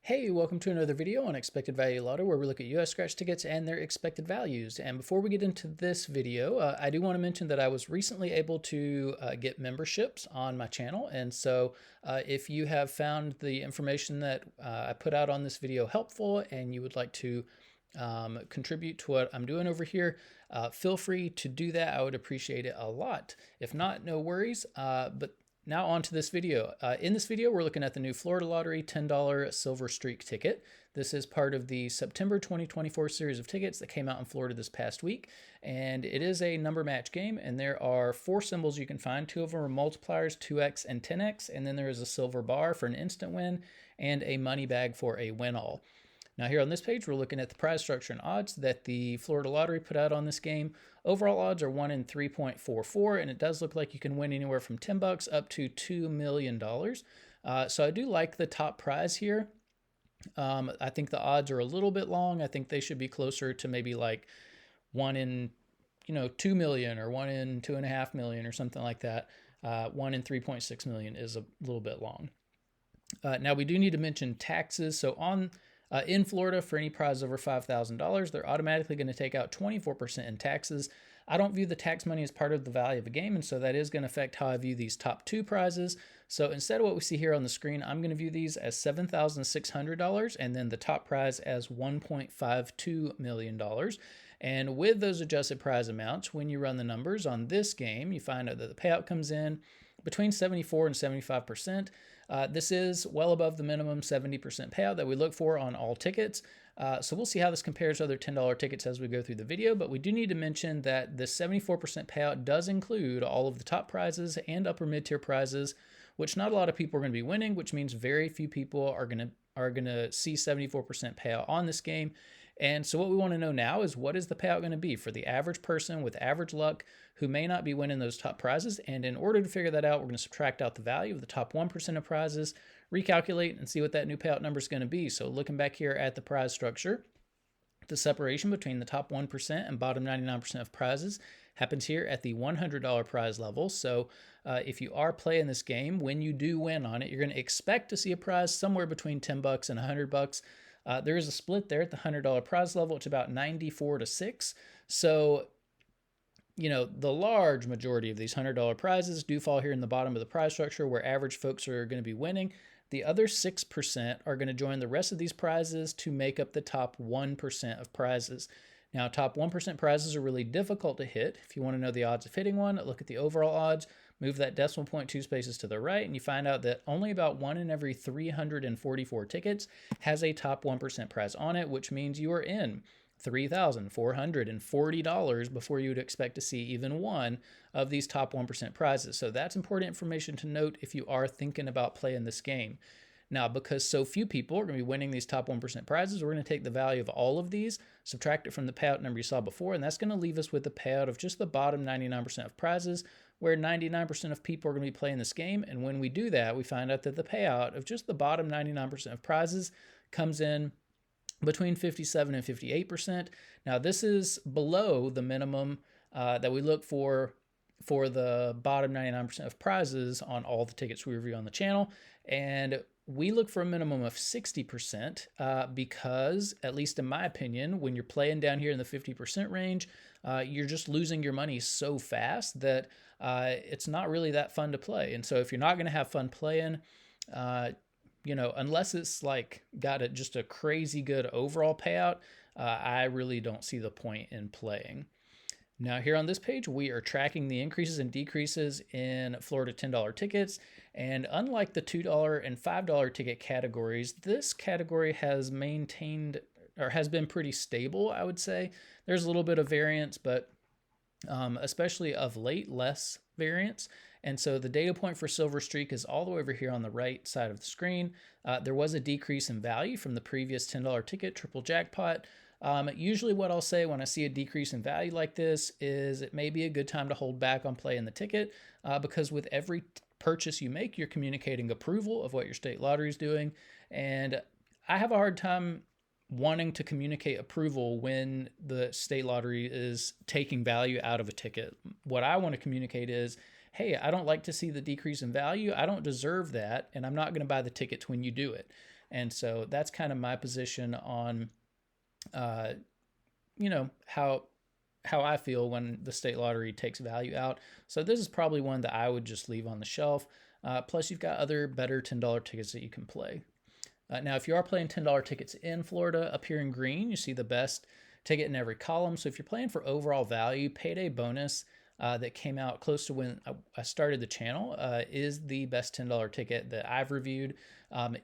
Hey, welcome to another video on expected value lotto where we look at US scratch tickets and their expected values. And before we get into this video, I do want to mention that I was recently able to get memberships on my channel. And so if you have found the information that I put out on this video helpful and you would like to contribute to what I'm doing over here, feel free to do that. I would appreciate it a lot. If not, no worries. But now on to this video. In this video, we're looking at the new Florida Lottery $10 Silver Streak ticket. This is part of the September 2024 series of tickets that came out in Florida this past week. And it is a number match game, and there are 4 symbols you can find. 2 of them are multipliers, 2x and 10x, and then there is a silver bar for an instant win and a money bag for a win-all. Now here on this page, we're looking at the prize structure and odds that the Florida Lottery put out on this game. Overall odds are 1 in 3.44, and it does look like you can win anywhere from $10 up to $2 million. So I do like the top prize here. I think the odds are a little bit long. I think they should be closer to maybe like 1 in 2 million or 1 in 2.5 million or something like that. 1 in 3.6 million is a little bit long. Now we do need to mention taxes. So in Florida, for any prize over $5,000, they're automatically going to take out 24% in taxes. I don't view the tax money as part of the value of a game, and so that is going to affect how I view these top 2 prizes. So instead of what we see here on the screen, I'm going to view these as $7,600 and then the top prize as $1.52 million. And with those adjusted prize amounts, when you run the numbers on this game, you find out that the payout comes in between 74 and 75%. This is well above the minimum 70% payout that we look for on all tickets. So we'll see how this compares to other $10 tickets as we go through the video, but we do need to mention that the 74% payout does include all of the top prizes and upper mid-tier prizes, which not a lot of people are going to be winning, which means very few people are going to see 74% payout on this game. And so what we want to know now is, what is the payout going to be for the average person with average luck who may not be winning those top prizes? And in order to figure that out, we're going to subtract out the value of the top 1% of prizes, recalculate, and see what that new payout number is going to be. So looking back here at the prize structure, the separation between the top 1% and bottom 99% of prizes happens here at the $100 prize level. So if you are playing this game, when you do win on it, you're going to expect to see a prize somewhere between $10 and $100. There is a split there at the $100 prize level. It's about 94-6. So, the large majority of these $100 prizes do fall here in the bottom of the prize structure where average folks are going to be winning. The other 6% are going to join the rest of these prizes to make up the top 1% of prizes. Now, top 1% prizes are really difficult to hit. If you want to know the odds of hitting one, look at the overall odds, move that decimal point 2 spaces to the right, and you find out that only about 1 in every 344 tickets has a top 1% prize on it, which means you are in $3,440 before you would expect to see even one of these top 1% prizes. So that's important information to note if you are thinking about playing this game. Now, because so few people are going to be winning these top 1% prizes, we're going to take the value of all of these, subtract it from the payout number you saw before, and that's going to leave us with the payout of just the bottom 99% of prizes, where 99% of people are going to be playing this game. And when we do that, we find out that the payout of just the bottom 99% of prizes comes in between 57 and 58%. Now, this is below the minimum that we look for the bottom 99% of prizes on all the tickets we review on the channel. And we look for a minimum of 60% because, at least in my opinion, when you're playing down here in the 50% range, you're just losing your money so fast that it's not really that fun to play. And so if you're not going to have fun playing, unless it's like got just a crazy good overall payout, I really don't see the point in playing. Now here on this page, we are tracking the increases and decreases in Florida $10 tickets. And unlike the $2 and $5 ticket categories, this category has maintained or has been pretty stable, I would say. There's a little bit of variance, but especially of late, less variance. And so the data point for Silver Streak is all the way over here on the right side of the screen. There was a decrease in value from the previous $10 ticket, Triple Jackpot. Usually what I'll say when I see a decrease in value like this is it may be a good time to hold back on playing the ticket because with every purchase you make, you're communicating approval of what your state lottery is doing. And I have a hard time wanting to communicate approval when the state lottery is taking value out of a ticket. What I want to communicate is, hey, I don't like to see the decrease in value. I don't deserve that, and I'm not going to buy the tickets when you do it. And so that's kind of my position on, how I feel when the state lottery takes value out. So this is probably one that I would just leave on the shelf. Plus, you've got other better $10 tickets that you can play. Now, if you are playing $10 tickets in Florida, up here in green, you see the best ticket in every column. So if you're playing for overall value, Payday Bonus that came out close to when I started the channel is the best $10 ticket that I've reviewed.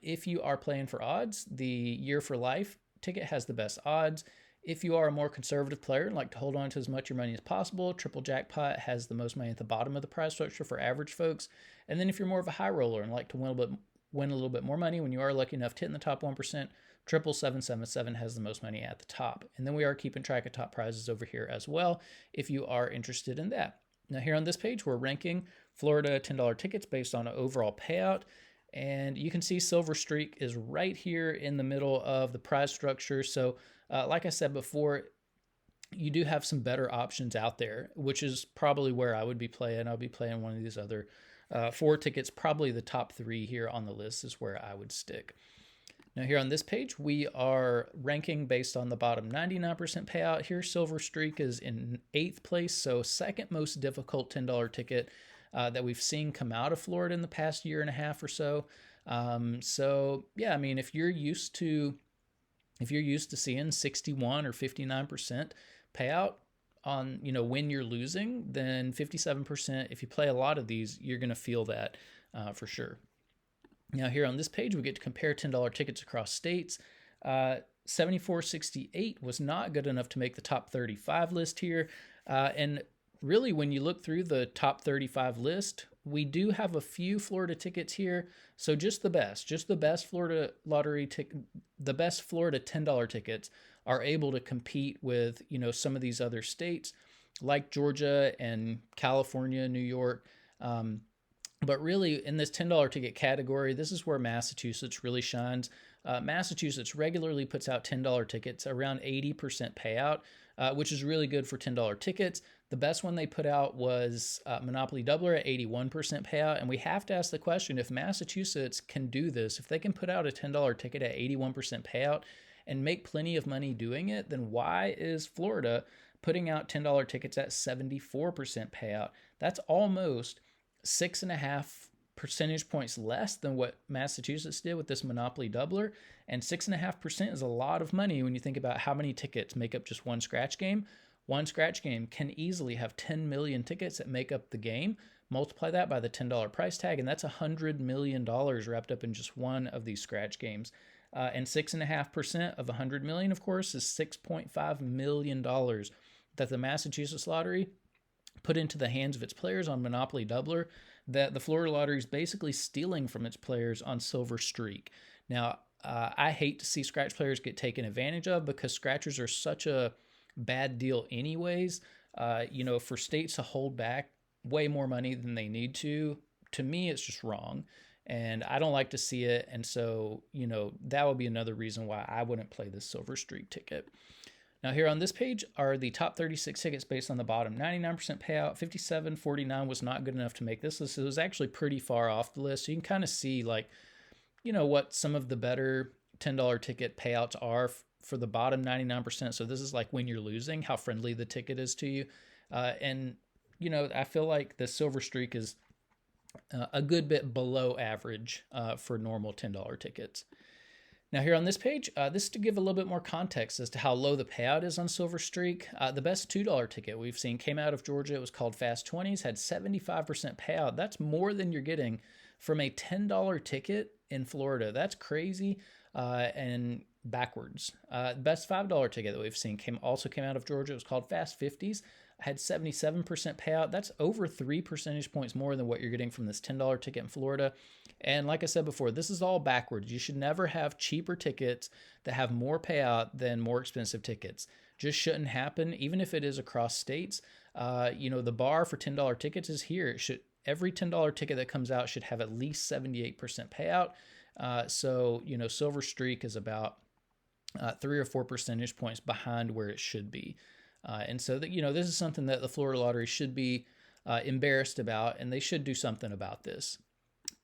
If you are playing for odds, the Year for Life ticket has the best odds. If you are a more conservative player and like to hold on to as much of your money as possible, Triple Jackpot has the most money at the bottom of the prize structure for average folks. And then if you're more of a high roller and like to win a little bit more money when you are lucky enough to hit in the top 1%, Triple 777 has the most money at the top. And then we are keeping track of top prizes over here as well if you are interested in that. Now here on this page, we're ranking Florida $10 tickets based on an overall payout. And you can see Silver Streak is right here in the middle of the prize structure. So like I said before, you do have some better options out there, which is probably where I would be playing. I'll be playing one of these other 4 tickets. Probably the top 3 here on the list is where I would stick. Now here on this page, we are ranking based on the bottom 99% payout. Here, Silver Streak is in 8th place, so second most difficult $10 ticket that we've seen come out of Florida in the past year and a half or so. So yeah, I mean, if you're used to seeing 61 or 59% payout on, when you're losing, then 57%, if you play a lot of these, you're going to feel that for sure. Now here on this page, we get to compare $10 tickets across states. 7468 was not good enough to make the top 35 list here. And really, when you look through the top 35 list, we do have a few Florida tickets here. So just the best Florida lottery ticket, the best Florida $10 tickets are able to compete with, some of these other states like Georgia and California, New York. But really, in this $10 ticket category, this is where Massachusetts really shines. Massachusetts regularly puts out $10 tickets, around 80% payout, which is really good for $10 tickets. The best one they put out was Monopoly Doubler at 81% payout. And we have to ask the question, if Massachusetts can do this, if they can put out a $10 ticket at 81% payout and make plenty of money doing it, then why is Florida putting out $10 tickets at 74% payout? That's almost 6.5 percentage points less than what Massachusetts did with this Monopoly Doubler. And 6.5% is a lot of money when you think about how many tickets make up just one scratch game. One scratch game can easily have 10 million tickets that make up the game. Multiply that by the $10 price tag, and that's $100 million wrapped up in just one of these scratch games. And 6.5% of 100 million, of course, is $6.5 million that the Massachusetts lottery put into the hands of its players on Monopoly Doubler, that the Florida lottery is basically stealing from its players on Silver Streak. Now, I hate to see scratch players get taken advantage of, because scratchers are such a bad deal anyways. For states to hold back way more money than they need to me, it's just wrong. And I don't like to see it. And so, that would be another reason why I wouldn't play this Silver Streak ticket. Now here on this page are the top 36 tickets based on the bottom 99% payout. 5749 was not good enough to make this list. It was actually pretty far off the list. So you can kind of see what some of the better $10 ticket payouts are for the bottom 99%. So this is like when you're losing, how friendly the ticket is to you. And I feel like the Silver Streak is a good bit below average for normal $10 tickets. Now here on this page, this is to give a little bit more context as to how low the payout is on Silver Streak. The best $2 ticket we've seen came out of Georgia. It was called Fast 20s, had 75% payout. That's more than you're getting from a $10 ticket in Florida. That's crazy and backwards. Best $5 ticket that we've seen came out of Georgia. It was called Fast 50s. Had 77% payout. That's over 3 percentage points more than what you're getting from this $10 ticket in Florida. And like I said before, this is all backwards. You should never have cheaper tickets that have more payout than more expensive tickets. Just shouldn't happen, even if it is across states. The bar for $10 tickets is here. Every $10 ticket that comes out should have at least 78% payout. So Silver Streak is about 3 or 4 percentage points behind where it should be. And so that, this is something that the Florida Lottery should be embarrassed about, and they should do something about this.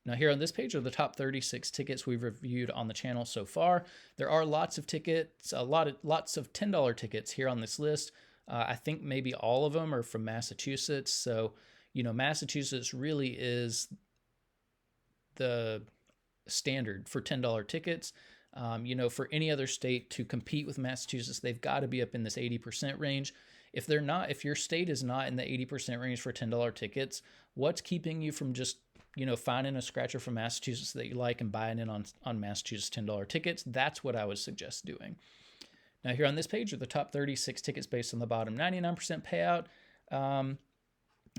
Now here on this page are the top 36 tickets we've reviewed on the channel so far. There are lots of tickets, lots of $10 tickets here on this list. I think maybe all of them are from Massachusetts. So, Massachusetts really is the standard for $10 tickets. For any other state to compete with Massachusetts, they've got to be up in this 80% range. If they're not, if your state is not in the 80% range for $10 tickets, what's keeping you from just finding a scratcher from Massachusetts that you like and buying in on Massachusetts $10 tickets? That's what I would suggest doing. Now here on this page are the top 36 tickets based on the bottom 99% payout.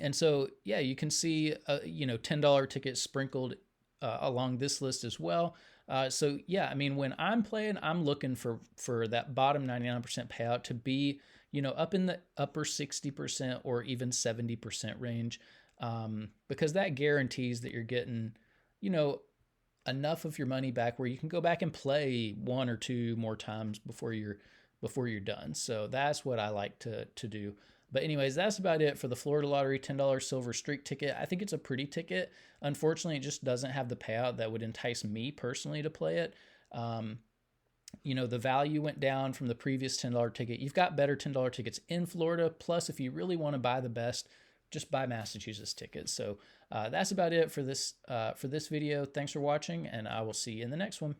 And so, yeah, you can see, $10 tickets sprinkled along this list as well. So yeah, I mean, when I'm playing, I'm looking for that bottom 99% payout to be, up in the upper 60% or even 70% range. Because that guarantees that you're getting, enough of your money back where you can go back and play one or two more times before you're done. So that's what I like to do. But anyways, that's about it for the Florida Lottery $10 Silver Streak ticket. I think it's a pretty ticket. Unfortunately, it just doesn't have the payout that would entice me personally to play it. The value went down from the previous $10 ticket. You've got better $10 tickets in Florida. Plus, if you really want to buy the best, just buy Massachusetts tickets. So that's about it for this video. Thanks for watching, and I will see you in the next one.